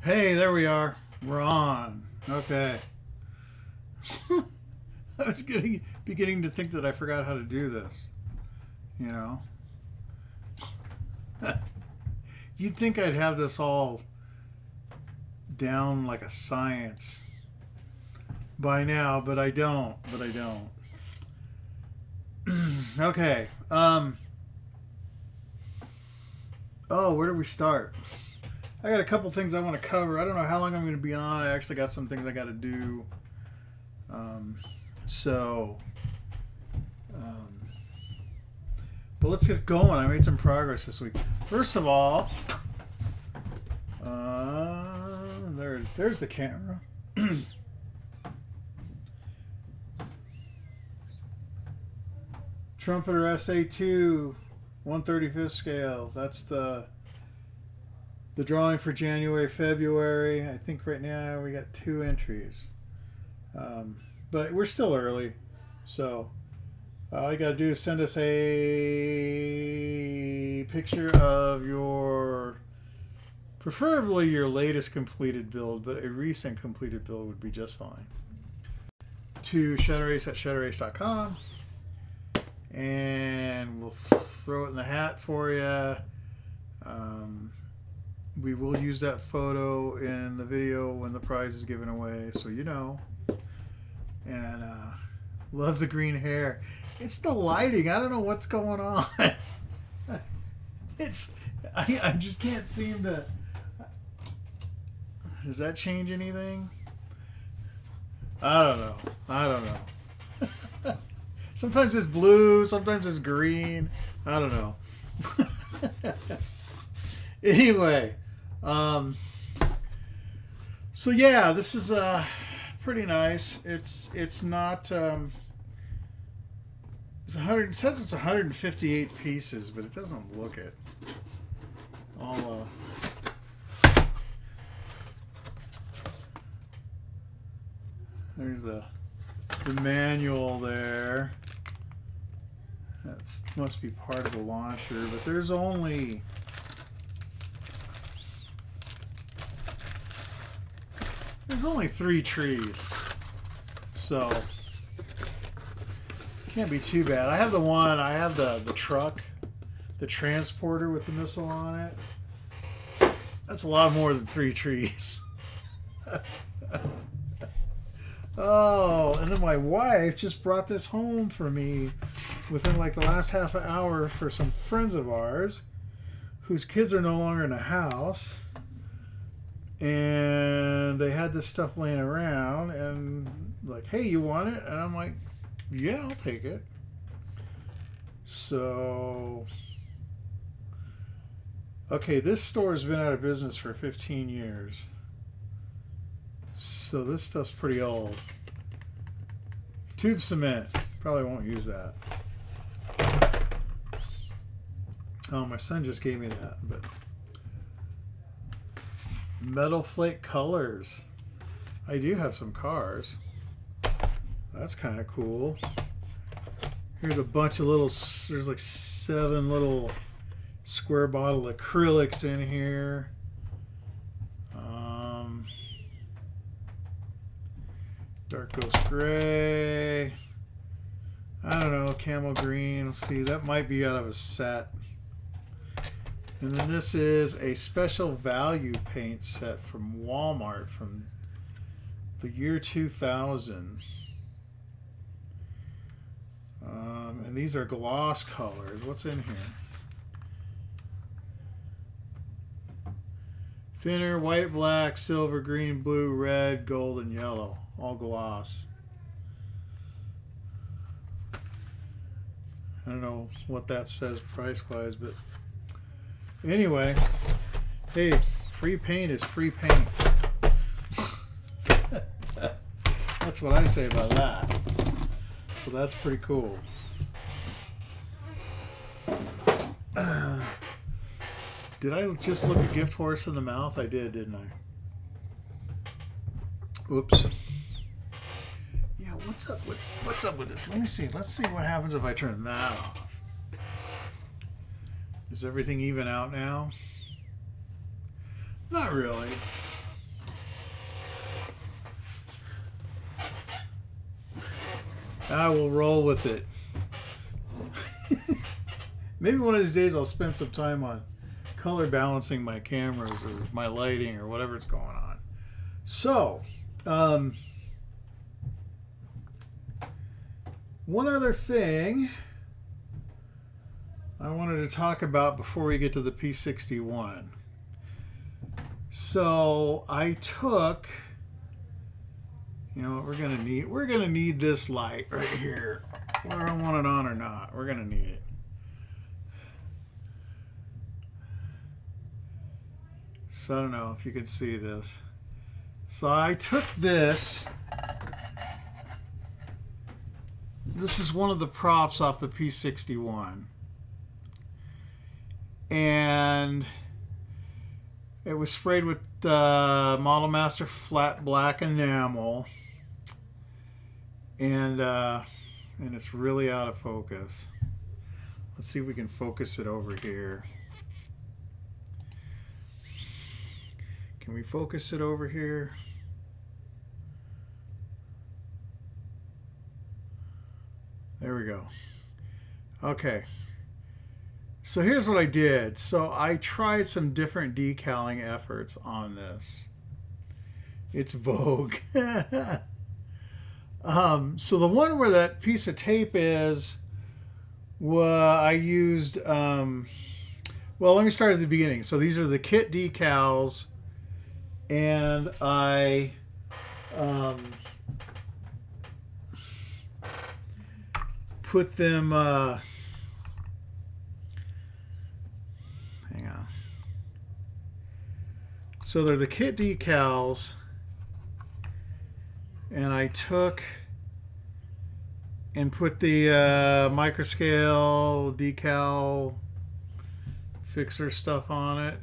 Hey, there we are. We're on. Okay. I was beginning to think that I forgot how to do this. You know? You'd think I'd have this all down like a science by now, but I don't. Okay. Oh, where do we start? I got a couple things I want to cover. I don't know how long I'm going to be on. I actually got some things I got to do. So, but let's get going. I made some progress this week. First of all, there's the camera. Trumpeter SA2, 1/35th scale. That's the drawing for January, February. I think right now we got 2 entries. But we're still early. So all you got to do is send us a picture of preferably your latest completed build, but a recent completed build would be just fine, to ShutterAce at ShutterAce.com. And we'll throw it in the hat for you. We will use that photo in the video when the prize is given away, so you know. And love the green hair. It's the lighting. I don't know what's going on. I just can't seem to. Does that change anything? I don't know. Sometimes it's blue, sometimes it's green. I don't know. Anyway, so yeah, this is pretty nice. It's not. It's 100. It says it's 158 pieces, but it doesn't look it. There's the manual there. That must be part of the launcher, but there's only only 3 trees, so can't be too bad. I have the truck, the transporter with the missile on it. That's a lot more than 3 trees. Oh, and then my wife just brought this home for me within like the last half an hour for some friends of ours whose kids are no longer in the house. And they had this stuff laying around and like, hey, you want it? And I'm like, yeah, I'll take it. So, okay, this store has been out of business for 15 years. So this stuff's pretty old. Tube cement. Probably won't use that. Oh, my son just gave me that. But metal flake colors. I do have some cars. That's kind of cool. Here's a bunch of there's like 7 little square bottle acrylics in here. Dark Ghost Gray. I don't know, Camel Green. Let's see, that might be out of a set. And then this is a special value paint set from Walmart from the year 2000. And these are gloss colors. What's in here? Thinner, white, black, silver, green, blue, red, gold, and yellow. All gloss. I don't know what that says price-wise, but anyway, hey, free paint is free paint. That's what I say about that. So that's pretty cool. Did I just look a gift horse in the mouth? I did, didn't I? Oops. Yeah, what's up with this? Let me see. Let's see what happens if I turn that off. Is everything even out now? Not really. I will roll with it. Maybe one of these days I'll spend some time on color balancing my cameras or my lighting or whatever's going on. So, one other thing I wanted to talk about before we get to the P61. So I took, you know what we're gonna need this light right here, whether I want it on or not. We're gonna need it. So I don't know if you can see this. So I took this. This is one of the props off the P61. And it was sprayed with Model Master flat black enamel. And it's really out of focus. Let's see if we can focus it over here. Can we focus it over here? There we go. Okay. So here's what I did. So I tried some different decaling efforts on this. It's Vogue. So the one where that piece of tape is, I used, well, let me start at the beginning. So these are the kit decals. And I put them, hang on. So they're the kit decals. And I took and put the microscale decal fixer stuff on it.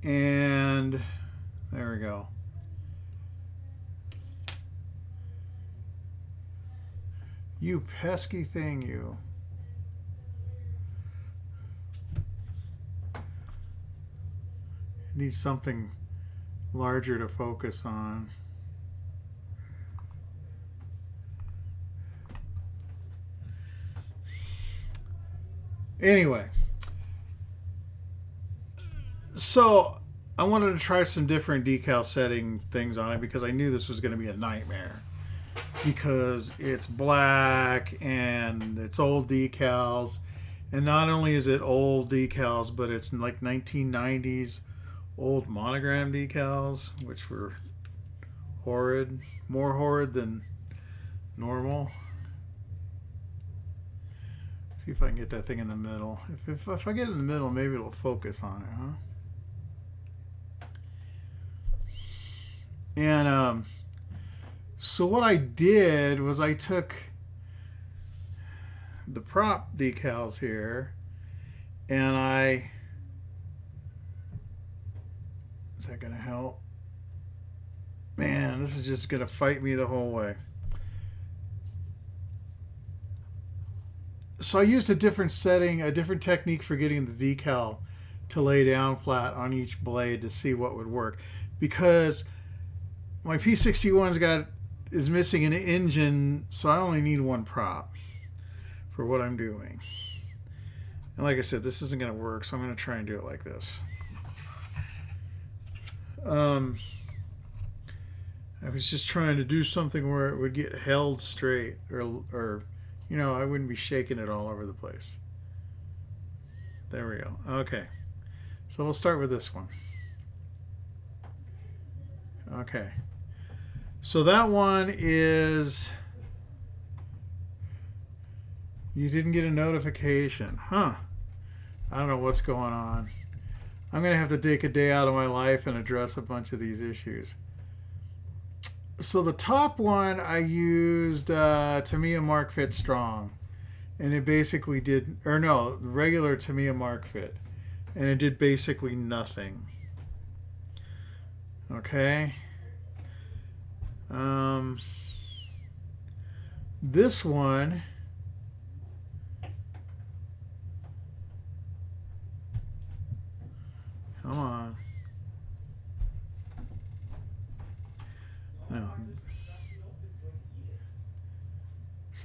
And there we go. You pesky thing, you. Need something larger to focus on. Anyway. So I wanted to try some different decal setting things on it because I knew this was going to be a nightmare. Because it's black and it's old decals. And not only is it old decals, but it's like 1990s old Monogram decals, which were horrid. More horrid than normal. See if I can get that thing in the middle. If I get it in the middle, maybe it'll focus on it, huh? And so what I did was I took the prop decals here and is that gonna help? Man, this is just gonna fight me the whole way. So I used a different setting, a different technique for getting the decal to lay down flat on each blade to see what would work, because my P61's is missing an engine, so I only need one prop for what I'm doing. And like I said, this isn't going to work, so I'm going to try and do it like this. I was just trying to do something where it would get held straight, or you know, I wouldn't be shaking it all over the place. There we go. Okay. So we'll start with this one. Okay. So that one is, you didn't get a notification. Huh. I don't know what's going on. I'm going to have to take a day out of my life and address a bunch of these issues. So the top one I used Tamiya Mark Fit Strong. And it basically did, or no, regular Tamiya Mark Fit. And it did basically nothing. Okay. This one, come on. No.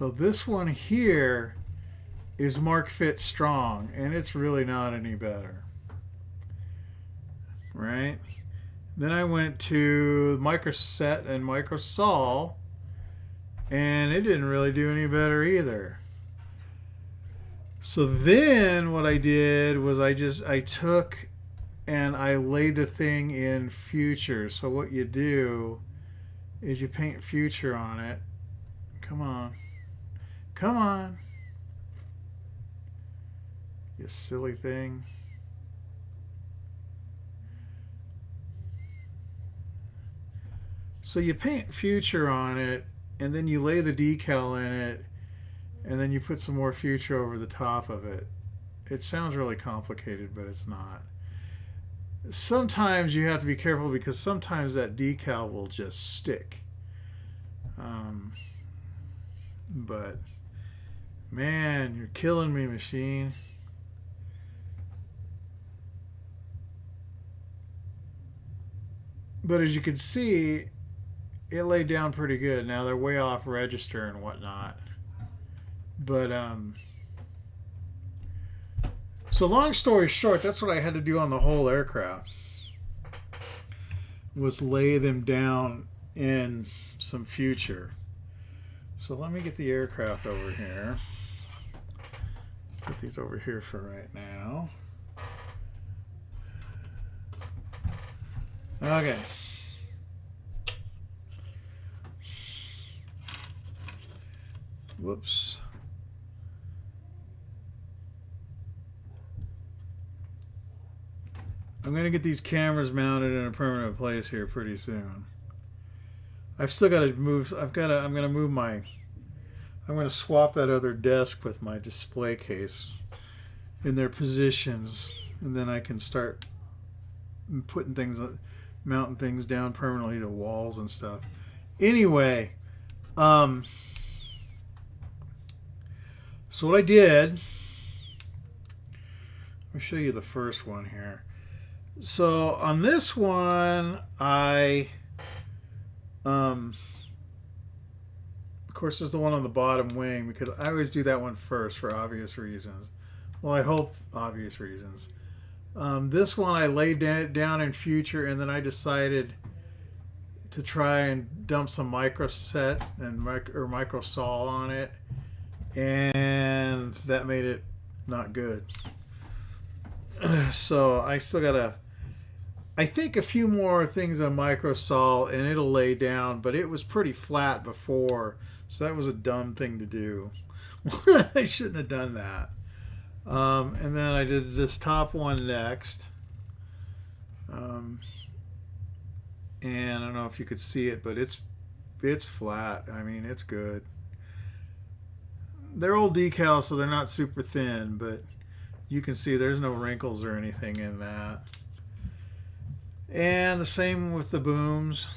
So this one here is Mark Fit Strong, and it's really not any better, right? Then I went to Microset and Microsol, and it didn't really do any better either. So then what I did was I took and I laid the thing in Future. So what you do is you paint Future on it. Come on. Come on. You silly thing. So you paint Future on it, and then you lay the decal in it, and then you put some more Future over the top of it. It sounds really complicated, but it's not. Sometimes you have to be careful because sometimes that decal will just stick. But man, you're killing me, machine. But as you can see, it laid down pretty good. Now they're way off register and whatnot. But so long story short, that's what I had to do on the whole aircraft, was lay them down in some Future. So let me get the aircraft over here. Put these over here for right now. Okay. Whoops. I'm going to get these cameras mounted in a permanent place here pretty soon. I've still got to move. I'm going to move my, I'm going to swap that other desk with my display case in their positions, and then I can start putting things, mounting things down permanently to walls and stuff. Anyway, so what I did, let me show you the first one here. So on this one, of course, this is the one on the bottom wing because I always do that one first for obvious reasons. Well, I hope obvious reasons. This one I laid down in Future, and then I decided to try and dump some Microset and Microsol on it, and that made it not good. So I still gotta, I think, a few more things on Microsol, and it'll lay down, but it was pretty flat before, so that was a dumb thing to do. I shouldn't have done that. And then I did this top one next. And I don't know if you could see it, but it's flat. I mean, it's good. They're old decals, so they're not super thin, but you can see there's no wrinkles or anything in that. And the same with the booms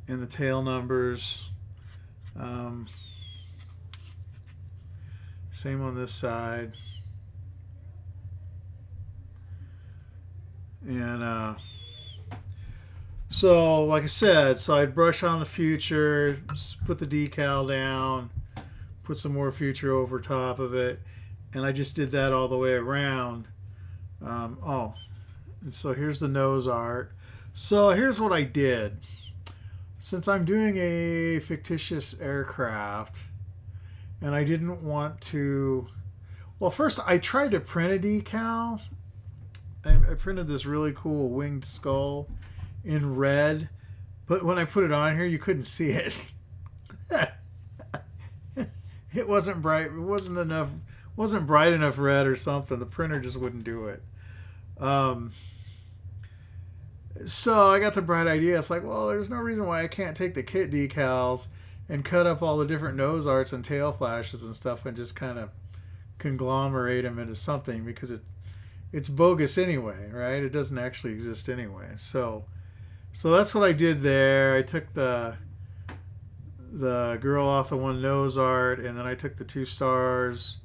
and the tail numbers. Same on this side. And so like I said, so I'd brush on the Future, put the decal down, put some more Future over top of it, and I just did that all the way around. And so here's the nose art. So here's what I did. Since I'm doing a fictitious aircraft, and I didn't want to, well, first I tried to print a decal. I printed this really cool winged skull in red, but when I put it on here, you couldn't see it. It wasn't bright. It wasn't enough. Wasn't bright enough red or something. The printer just wouldn't do it. So I got the bright idea. It's like, well, there's no reason why I can't take the kit decals and cut up all the different nose arts and tail flashes and stuff and just kind of conglomerate them into something, because it's bogus anyway, right? It doesn't actually exist anyway. So that's what I did there. I took the girl off the one nose art, and then I took the two stars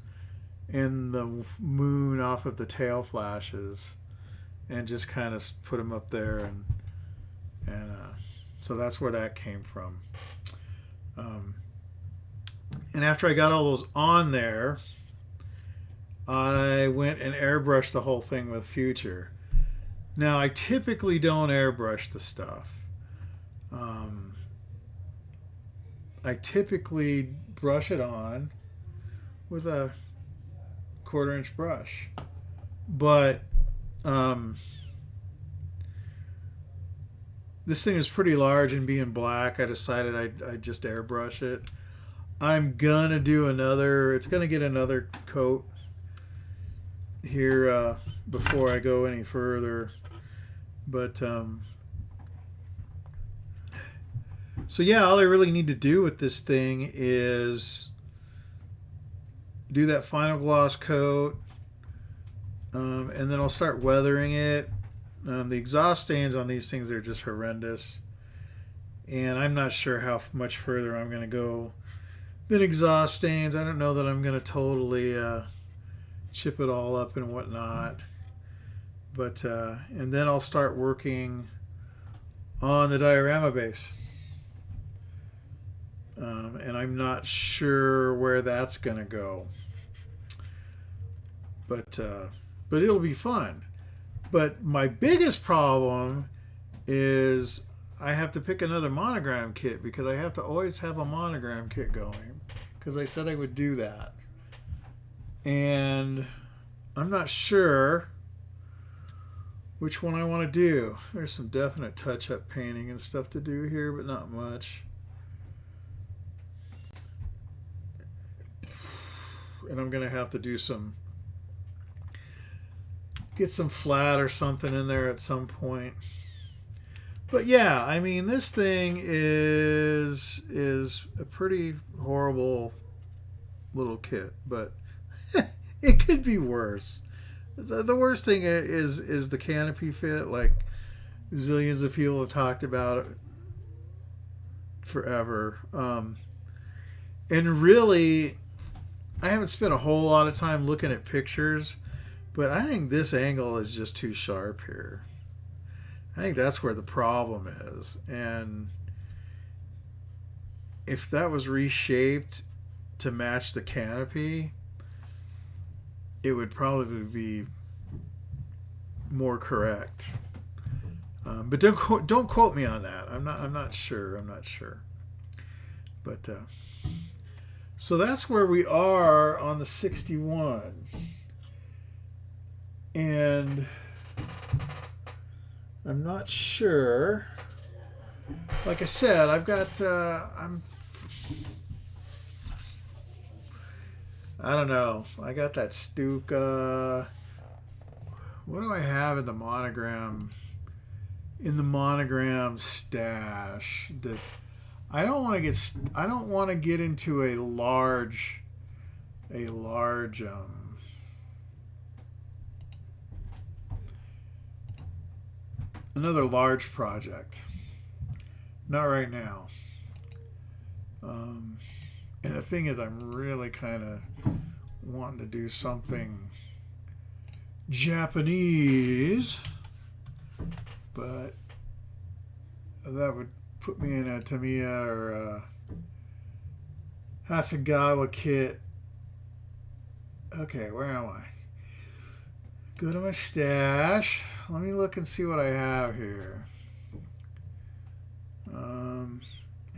and the moon off of the tail flashes and just kind of put them up there, and so that's where that came from. And after I got all those on there, I went and airbrushed the whole thing with Future. Now, I typically don't airbrush the stuff. I typically brush it on with a 1/4-inch brush. But this thing is pretty large, and being black, I decided I'd just airbrush it. I'm gonna do another, it's gonna get another coat here before I go any further. But so yeah, all I really need to do with this thing is do that final gloss coat, and then I'll start weathering it. The exhaust stains on these things are just horrendous, and I'm not sure how much further I'm going to go than exhaust stains. I don't know that I'm going to totally chip it all up and whatnot, but and then I'll start working on the diorama base. And I'm not sure where that's going to go, but it'll be fun. But my biggest problem is I have to pick another Monogram kit, because I have to always have a Monogram kit going, because I said I would do that, and I'm not sure which one I want to do. There's some definite touch-up painting and stuff to do here, but not much. And I'm going to have to do get some flat or something in there at some point. But yeah, I mean, this thing is a pretty horrible little kit, but it could be worse. The worst thing is the canopy fit, like zillions of people have talked about it forever. And really, I haven't spent a whole lot of time looking at pictures, but I think this angle is just too sharp here. I think that's where the problem is. And if that was reshaped to match the canopy, it would probably be more correct. But don't quote me on that. I'm not sure. But so that's where we are on the 61. And I'm not sure. Like I said, I've got I don't know. I got that Stuka. What do I have in the Monogram? In the Monogram stash, that I don't want to get into a large another large project. Not right now. And the thing is, I'm really kind of wanting to do something Japanese, but that would put me in a Tamiya or a Hasegawa kit. Okay, where am I? Go to my stash. Let me look and see what I have here.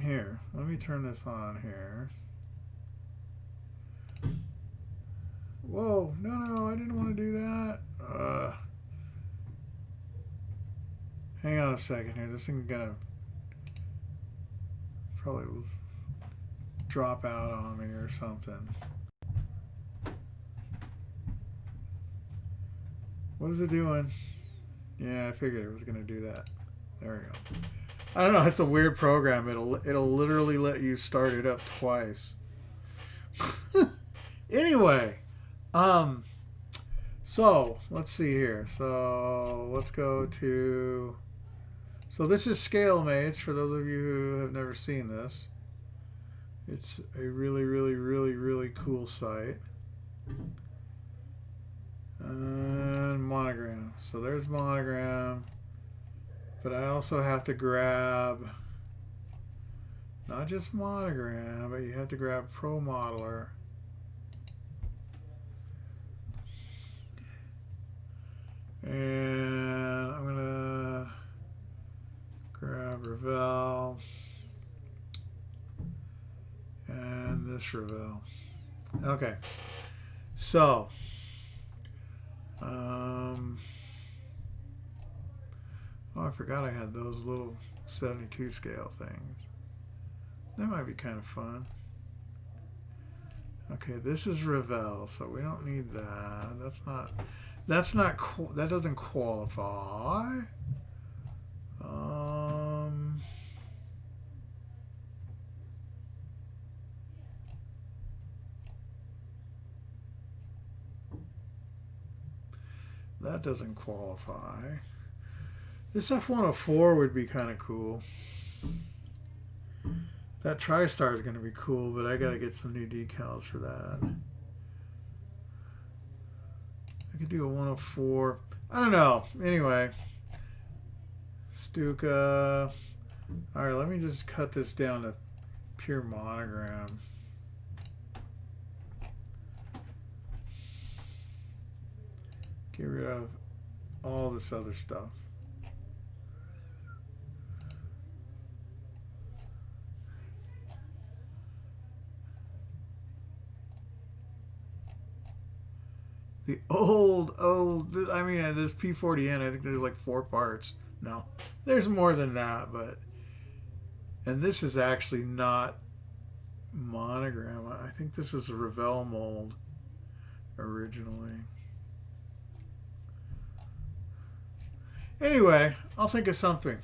Here, let me turn this on here. Whoa, no, I didn't want to do that. Hang on a second here. This thing's gonna probably drop out on me or something. What is it doing? Yeah, I figured it was gonna do that. There we go. I don't know. It's a weird program. It'll literally let you start it up twice. Anyway, so let's see here. So let's go to. So this is ScaleMates. For those of you who have never seen this, it's a really cool site. And Monogram. So there's Monogram. But I also have to grab Not just Monogram, but you have to grab Pro Modeler. And I'm going to grab Revell. And this Revell. Okay. So, oh, I forgot I had those little 72 scale things. That might be kind of fun. Okay, this is Revell, so we don't need that. That doesn't qualify. That doesn't qualify. This F104 would be kind of cool. That TriStar is going to be cool, but I got to get some new decals for that. I could do a 104. I don't know. Anyway. Stuka. Alright, let me just cut this down to pure Monogram. Get rid of all this other stuff. The old, I mean, this P40N, I think there's like 4 parts. No, there's more than that, but, and this is actually not Monogram. I think this was a Revell mold originally. Anyway, I'll think of something.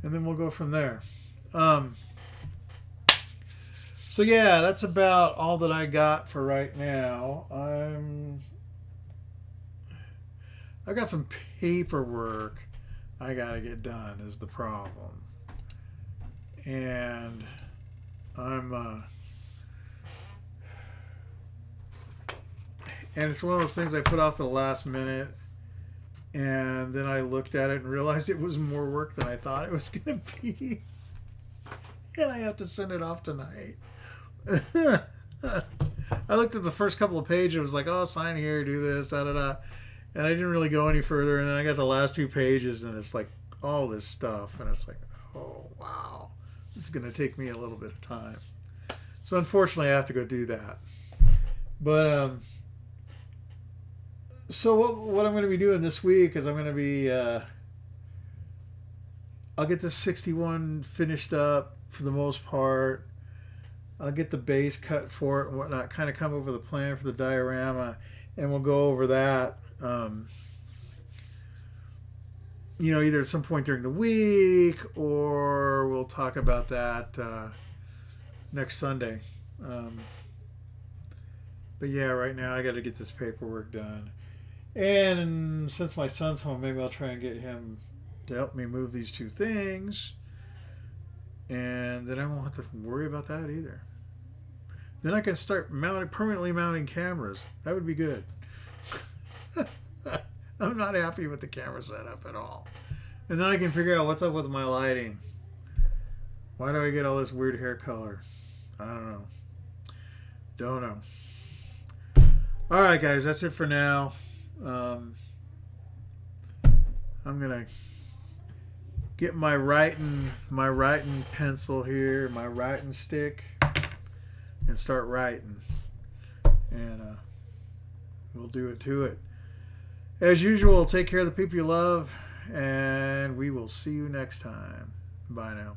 And then we'll go from there. So yeah, that's about all that I got for right now. I've got some paperwork I gotta get done is the problem. And and it's one of those things I put off the last minute, and then I looked at it and realized it was more work than I thought it was gonna be. And I have to send it off tonight. I looked at the first couple of pages. It was like, oh, sign here, do this, da da da, and I didn't really go any further. And then I got the last 2 pages, and it's like all this stuff, and it's like, oh wow, this is going to take me a little bit of time. So unfortunately, I have to go do that. But so what I'm going to be doing this week is I'm going to be I'll get this 61 finished up for the most part. I'll get the base cut for it and whatnot, kind of come over the plan for the diorama, and we'll go over that, you know, either at some point during the week, or we'll talk about that next Sunday. But yeah, right now I got to get this paperwork done. And since my son's home, maybe I'll try and get him to help me move these 2 things. And then I won't have to worry about that either. Then I can start permanently mounting cameras. That would be good. I'm not happy with the camera setup at all. And then I can figure out what's up with my lighting. Why do I get all this weird hair color? I don't know. Don't know. All right, guys, that's it for now. I'm gonna get my writing pencil here, my writing stick, and start writing. And we'll do it to it. As usual, take care of the people you love, and we will see you next time. Bye now.